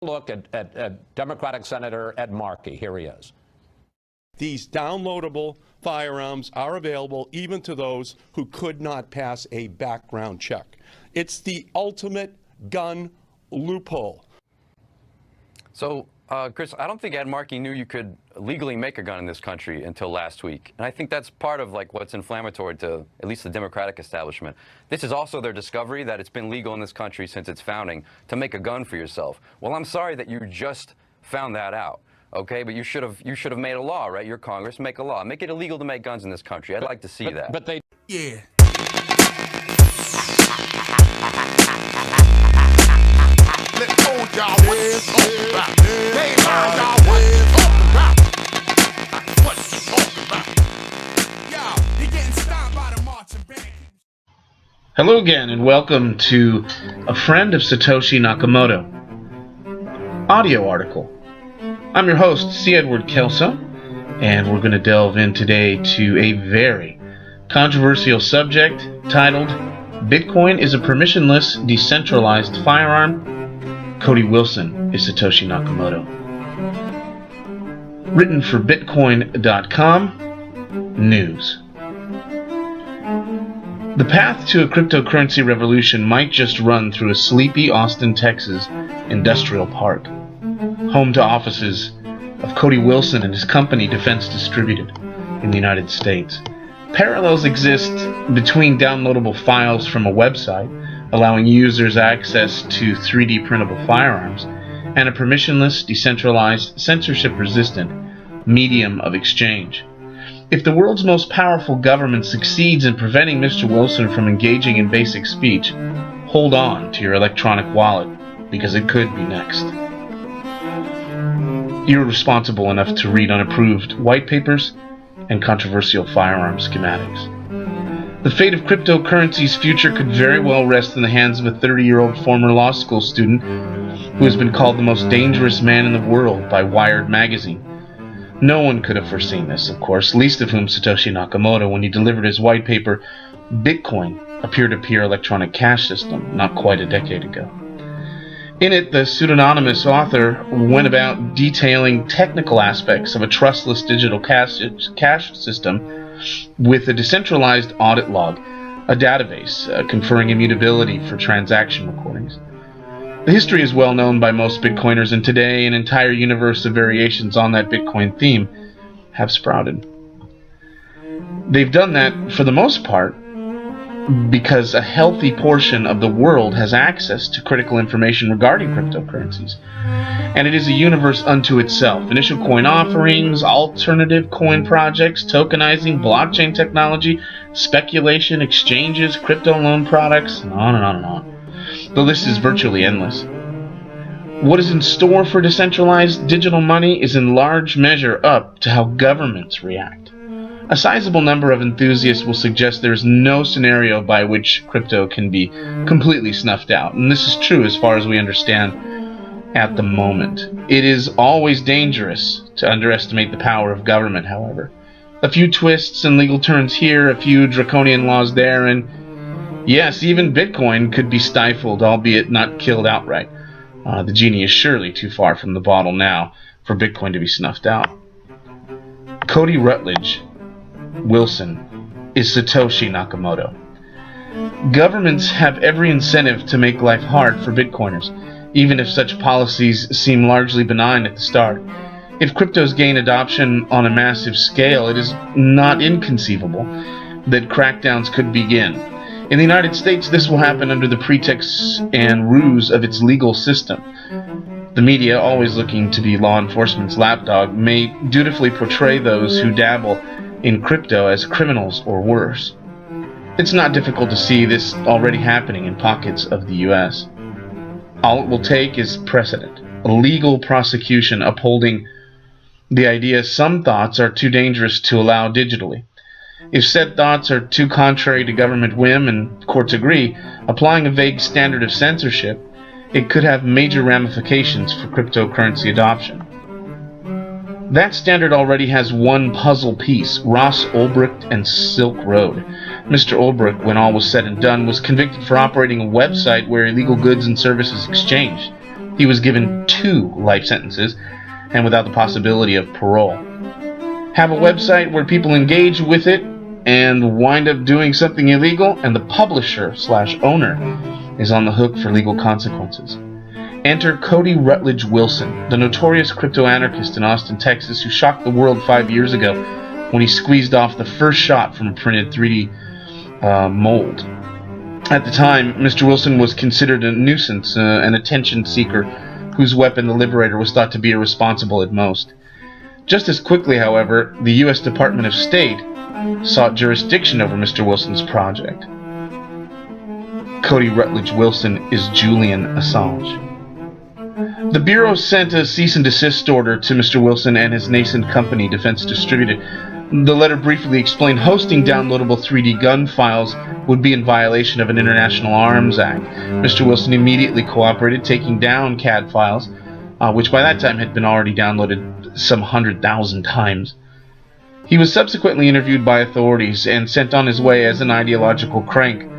Look at Democratic Senator Ed Markey. Here he is. These downloadable firearms are available even to those who could not pass a background check. It's the ultimate gun loophole. So, Chris, I don't think Ed Markey knew you could legally make a gun in this country until last week. And I think that's part of what's inflammatory to at least the Democratic establishment. This is also their discovery that it's been legal in this country since its founding to make a gun for yourself. Well, I'm sorry that you just found that out. Okay, but you should have made a law, right? Your Congress, make a law. Make it illegal to make guns in this country. I'd like to see that. But they... Yeah. Let's hold y'all what's talking about. Hey, y'all what's talking about. What's talking about. Y'all, you're getting stopped by the marching band. Hello again, and welcome to A Friend of Satoshi Nakamoto audio article. I'm your host, C. Edward Kelso, and we're going to delve in today to a very controversial subject titled Bitcoin is a Permissionless Decentralized Firearm. Cody Wilson is Satoshi Nakamoto. Written for Bitcoin.com News. The path to a cryptocurrency revolution might just run through a sleepy Austin, Texas industrial park, home to offices of Cody Wilson and his company Defense Distributed in the United States. Parallels exist between downloadable files from a website, allowing users access to 3D printable firearms, and a permissionless, decentralized, censorship-resistant medium of exchange. If the world's most powerful government succeeds in preventing Mr. Wilson from engaging in basic speech, hold on to your electronic wallet, because it could be next. You're responsible enough to read unapproved white papers and controversial firearm schematics. The fate of cryptocurrency's future could very well rest in the hands of a 30-year-old former law school student who has been called the most dangerous man in the world by Wired magazine. No one could have foreseen this, of course, least of whom Satoshi Nakamoto when he delivered his white paper, Bitcoin, a peer-to-peer electronic cash system, not quite a decade ago. In it, the pseudonymous author went about detailing technical aspects of a trustless digital cash system with a decentralized audit log, a database conferring immutability for transaction recordings. The history is well known by most Bitcoiners, and today an entire universe of variations on that Bitcoin theme have sprouted. They've done that, for the most part, because a healthy portion of the world has access to critical information regarding cryptocurrencies. And it is a universe unto itself. Initial coin offerings, alternative coin projects, tokenizing, blockchain technology, speculation, exchanges, crypto loan products, and on and on and on. The list is virtually endless. What is in store for decentralized digital money is in large measure up to how governments react. A sizable number of enthusiasts will suggest there is no scenario by which crypto can be completely snuffed out, and this is true as far as we understand at the moment. It is always dangerous to underestimate the power of government, however. A few twists and legal turns here, a few draconian laws there, and yes, even Bitcoin could be stifled, albeit not killed outright. The genie is surely too far from the bottle now for Bitcoin to be snuffed out. Cody Rutledge Wilson is Satoshi Nakamoto. Governments have every incentive to make life hard for Bitcoiners, even if such policies seem largely benign at the start. If cryptos gain adoption on a massive scale, it is not inconceivable that crackdowns could begin. In the United States, this will happen under the pretext and ruse of its legal system. The media, always looking to be law enforcement's lapdog, may dutifully portray those who dabble in crypto as criminals or worse. It's not difficult to see this already happening in pockets of the U.S. All it will take is precedent, a legal prosecution upholding the idea some thoughts are too dangerous to allow digitally. If said thoughts are too contrary to government whim and courts agree, applying a vague standard of censorship, it could have major ramifications for cryptocurrency adoption. That standard already has one puzzle piece, Ross Ulbricht and Silk Road. Mr. Ulbricht, when all was said and done, was convicted for operating a website where illegal goods and services exchanged. He was given 2 life sentences and without the possibility of parole. Have a website where people engage with it and wind up doing something illegal, and the publisher/owner is on the hook for legal consequences. Enter Cody Rutledge Wilson, the notorious crypto-anarchist in Austin, Texas, who shocked the world 5 years ago when he squeezed off the first shot from a printed 3D mold. At the time, Mr. Wilson was considered a nuisance, an attention seeker whose weapon, the Liberator, was thought to be irresponsible at most. Just as quickly, however, the U.S. Department of State sought jurisdiction over Mr. Wilson's project. Cody Rutledge Wilson is Julian Assange. The Bureau sent a cease and desist order to Mr. Wilson and his nascent company, Defense Distributed. The letter briefly explained hosting downloadable 3D gun files would be in violation of an International Arms Act. Mr. Wilson immediately cooperated, taking down CAD files, which by that time had been already downloaded some 100,000 times. He was subsequently interviewed by authorities and sent on his way as an ideological crank.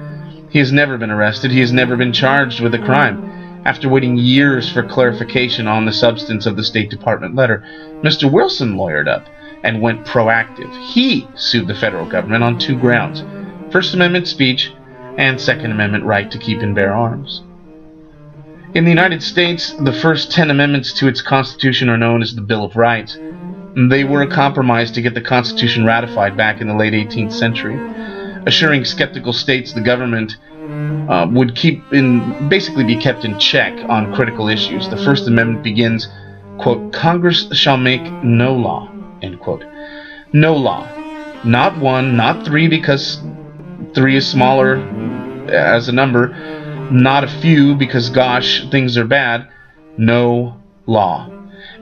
He has never been arrested. He has never been charged with a crime. After waiting years for clarification on the substance of the State Department letter, Mr. Wilson lawyered up and went proactive. He sued the federal government on 2 grounds: First Amendment speech and Second Amendment right to keep and bear arms. In the United States, the first 10 amendments to its Constitution are known as the Bill of Rights. They were a compromise to get the Constitution ratified back in the late 18th century, assuring skeptical states the government would basically be kept in check on critical issues. The First Amendment begins, quote, "Congress shall make no law," end quote. No law. Not 1, not 3, because 3 is smaller as a number. Not a few, because, gosh, things are bad. No law.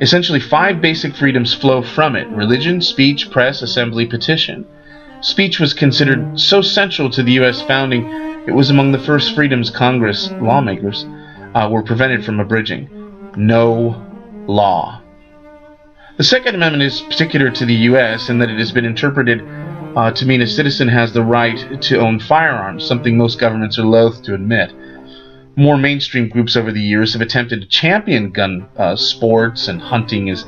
Essentially, 5 basic freedoms flow from it: religion, speech, press, assembly, petition. Speech was considered so central to the U.S. founding, it was among the first freedoms Congress lawmakers were prevented from abridging. No law. The Second Amendment is particular to the U.S. in that it has been interpreted to mean a citizen has the right to own firearms, something most governments are loath to admit. More mainstream groups over the years have attempted to champion gun sports and hunting as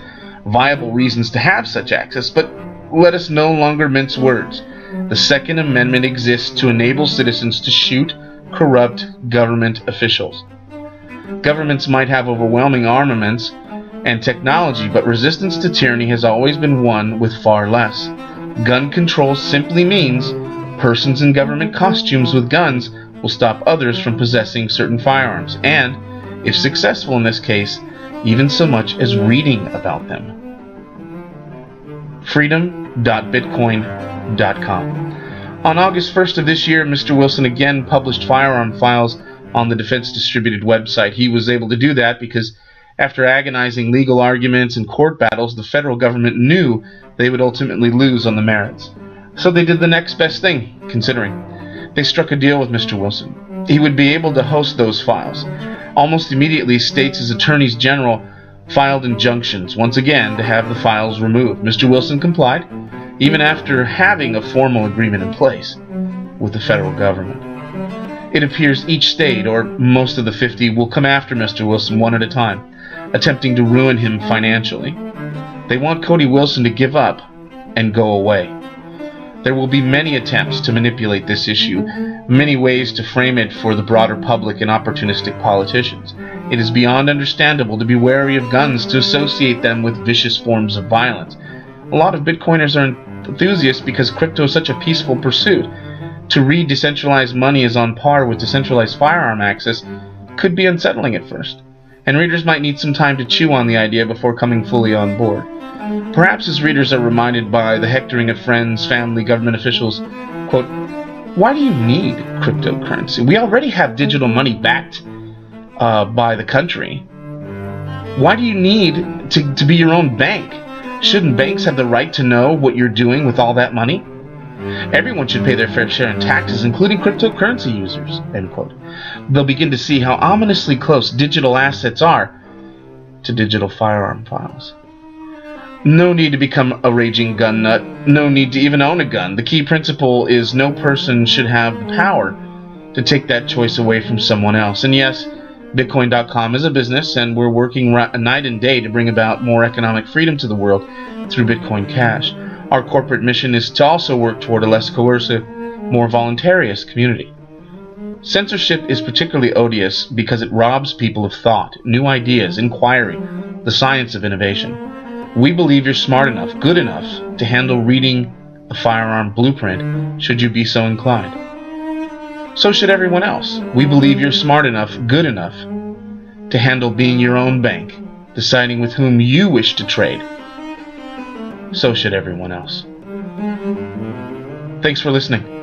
viable reasons to have such access, but let us no longer mince words. The Second Amendment exists to enable citizens to shoot corrupt government officials. Governments might have overwhelming armaments and technology, but resistance to tyranny has always been won with far less. Gun control simply means persons in government costumes with guns will stop others from possessing certain firearms, and, if successful in this case, even so much as reading about them. Freedom.bitcoin.com. On August 1st of this year, Mr. Wilson again published firearm files on the Defense Distributed website. He was able to do that because after agonizing legal arguments and court battles, the federal government knew they would ultimately lose on the merits. So they did the next best thing, considering. They struck a deal with Mr. Wilson. He would be able to host those files. Almost immediately, states' attorneys general filed injunctions, once again, to have the files removed. Mr. Wilson complied, even after having a formal agreement in place with the federal government. It appears each state, or most of the 50, will come after Mr. Wilson one at a time, attempting to ruin him financially. They want Cody Wilson to give up and go away. There will be many attempts to manipulate this issue, many ways to frame it for the broader public and opportunistic politicians. It is beyond understandable to be wary of guns, to associate them with vicious forms of violence. A lot of Bitcoiners are enthusiasts because crypto is such a peaceful pursuit. To read decentralized money is on par with decentralized firearm access could be unsettling at first, and readers might need some time to chew on the idea before coming fully on board. Perhaps as readers are reminded by the hectoring of friends, family, government officials, quote, "Why do you need cryptocurrency? We already have digital money backed by the country. Why do you need to be your own bank? Shouldn't banks have the right to know what you're doing with all that money? Everyone should pay their fair share in taxes, including cryptocurrency users," end quote. They'll begin to see how ominously close digital assets are to digital firearm files. No need to become a raging gun nut. No need to even own a gun. The key principle is no person should have the power to take that choice away from someone else. And yes, Bitcoin.com is a business, and we're working night and day to bring about more economic freedom to the world through Bitcoin Cash. Our corporate mission is to also work toward a less coercive, more voluntarious community. Censorship is particularly odious because it robs people of thought, new ideas, inquiry, the science of innovation. We believe you're smart enough, good enough, to handle reading a firearm blueprint, should you be so inclined. So should everyone else. We believe you're smart enough, good enough, to handle being your own bank, deciding with whom you wish to trade. So should everyone else. Thanks for listening.